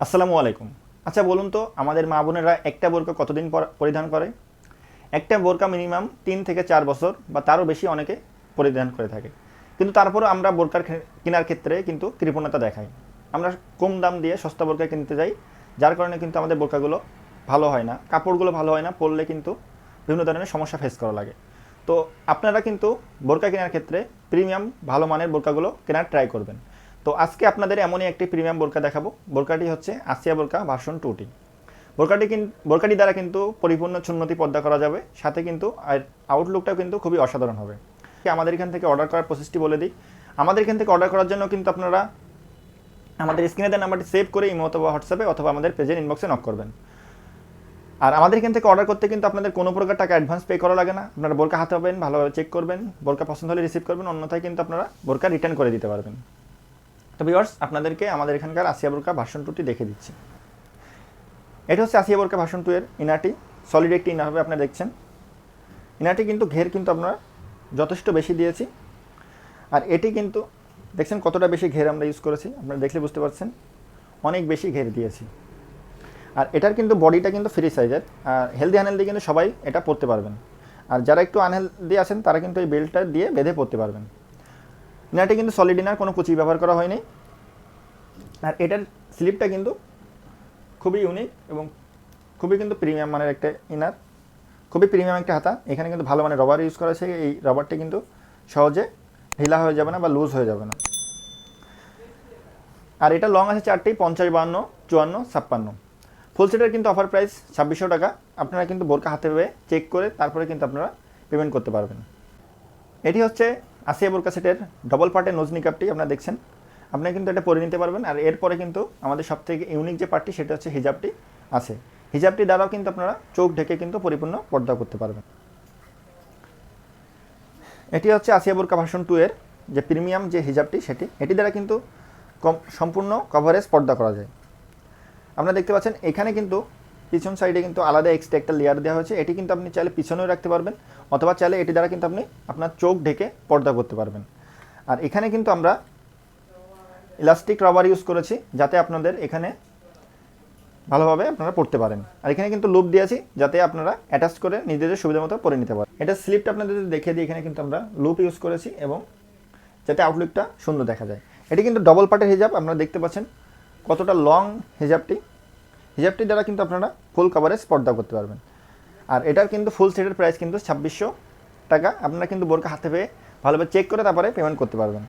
আসসালামু আলাইকুম। আচ্ছা বলুন তো আমাদের মা বোনেরা একটা বোরকা কতদিন পরিধান করে? একটা বোরকা মিনিমাম ৩ থেকে ৪ বছর বা তারও বেশি অনেকে পরিধান করে থাকে। কিন্তু তারপরেও আমরা বোরকার কেনার ক্ষেত্রে কিন্তু কৃপণতা দেখাই। আমরা কম দাম দিয়ে সস্তা বোরকা কিনতে যাই, যার কারণে কিন্তু আমাদের বোরকাগুলো ভালো হয় না, কাপড়গুলো ভালো হয় না, পরলে কিন্তু বিভিন্ন ধরনের সমস্যা ফেস করা লাগে। তো আপনারা কিন্তু বোরকা কেনার ক্ষেত্রে প্রিমিয়াম ভালো মানের বোরকাগুলো কেনার ট্রাই করবেন। তো আজকে আপনাদের এমনই একটি প্রিমিয়াম বোরকা দেখাবো। বোরকাটি হচ্ছে আসিয়া বোরকা ভার্সন 2টি। বোরকাটি দ্বারা কিন্তু পরিপূর্ণ সুন্নতি পর্দা করা যাবে, সাথে কিন্তু আর আউটলুকটাও কিন্তু খুবই অসাধারণ হবে। আমাদের এখান থেকে অর্ডার করার প্রসেসটি বলে দিই। আমাদের এখান থেকে অর্ডার করার জন্য কিন্তু আপনারা আমাদের স্ক্রিনে দেওয়া নাম্বারটি সেভ করে ইমো অথবা হোয়াটসঅ্যাপে অথবা আমাদের পেজের ইনবক্সে নক করবেন। আর আমাদের এখান থেকে অর্ডার করতে কিন্তু আপনাদের কোনো প্রকার টাকা অ্যাডভান্স পে করা লাগে না। আপনারা বোরকা হাতে পাবেন, ভালোভাবে চেক করবেন, বোরকা পছন্দ হলে রিসিভ করবেন, অন্যথায় কিন্তু আপনারা বোরকা রিটার্ন করে দিতে পারবেন। তো ভিউয়ার্স, আপনাদেরকে আমাদের এখানকার আসিয়া বোরকা ভার্সন 2টি দেখে দিচ্ছি। এটা হচ্ছে আসিয়া বোরকা ভার্সন 2 এর ইনারটি। সলিড একটি ইনার হবে, আপনারা দেখছেন। ইনারটি কিন্তু ঘের কিন্তু আমরা যথেষ্ট বেশি দিয়েছি। আর এটি কিন্তু দেখছেন কতটা বেশি ঘের আমরা ইউজ করেছি, আপনারা দেখলে বুঝতে পারছেন অনেক বেশি ঘের দিয়েছি। আর এটার কিন্তু বডিটা কিন্তু ফ্রি সাইজের, আর হেলদি আনহেলদি কিন্তু সবাই এটা পরতে পারবেন। আর যারা একটু আনহেলদি আছেন তারা কিন্তু এই বেল্টটা দিয়ে বেঁধে পরতে পারবেন। ইনারটি কিন্তু সলিড ইনার, কোনো কুচি ব্যবহার করা হয়নি। আর এটার স্লিপটা কিন্তু খুবই ইউনিক এবং খুবই কিন্তু প্রিমিয়াম মানের একটা ইনার, খুবই প্রিমিয়াম একটা হাতা। এখানে কিন্তু ভালো মানের রবার ইউজ করা আছে। এই রবারটি কিন্তু সহজে ঢিলা হয়ে যাবে না বা লুজ হয়ে যাবে না। আর এটা লং আছে 4টি, 50, 52, 54, 56। ফুল সেটের কিন্তু অফার প্রাইস 2600 টাকা। আপনারা কিন্তু বোরকা হাতে পেয়ে চেক করে তারপরে কিন্তু আপনারা পেমেন্ট করতে পারবেন। এটি হচ্ছে আসিয়া বোরকা সেটের ডবল পার্টের নোজ নিকাবটি, আপনারা দেখছেন। আপনারা কিন্তু এটা পরে নিতে পারবেন। আর এরপরে কিন্তু আমাদের সবথেকে ইউনিক যে পার্টটি সেটা হচ্ছে হিজাবটি আছে। হিজাবটি দ্বারাও কিন্তু আপনারা চোখ ঢেকে কিন্তু পরিপূর্ণ পর্দা করতে পারবেন। এটি হচ্ছে আসিয়া বোরকা ভার্সন 2 এর যে প্রিমিয়াম যে হিজাবটি এটি দ্বারা কিন্তু সম্পূর্ণ কভারেজ পর্দা করা যায়। আপনারা দেখতে পাচ্ছেন এখানে কিন্তু পিছন সাইডে কিন্তু আলাদা এক্সট্রা একটা লেয়ার দেওয়া হয়েছে। এটি কিন্তু আপনি চাইলে পিছনেও রাখতে পারবেন, অথবা চাইলে এটি দ্বারা কিন্তু আপনি আপনার চোখ ঢেকে পর্দা করতে পারবেন। আর এখানে কিন্তু আমরা ইলাস্টিক রবার ইউজ করেছি, যাতে আপনাদের এখানে ভালোভাবে আপনারা পড়তে পারেন। আর এখানে কিন্তু লুপ দিয়েছি, যাতে আপনারা অ্যাটাচ করে নিজেদের সুবিধা মতো পরে নিতে পারেন। এটা স্লিপটা আপনাদের দেখিয়ে দিই। এখানে কিন্তু আমরা লুপ ইউজ করেছি এবং যাতে আউটলুকটা সুন্দর দেখা যায়। এটি কিন্তু ডবল পার্টের হিজাব, আপনারা দেখতে পাচ্ছেন কতটা লং হিজাবটি দ্বারা কিন্তু আপনারা ফুল কভারেজ পর্দা করতে পারবেন। আর এটার কিন্তু ফুল সেটের প্রাইস কিন্তু 2600 টাকা। আপনারা কিন্তু বোরকা হাতে পেয়ে ভালোভাবে চেক করে তারপরে পেমেন্ট করতে পারবেন।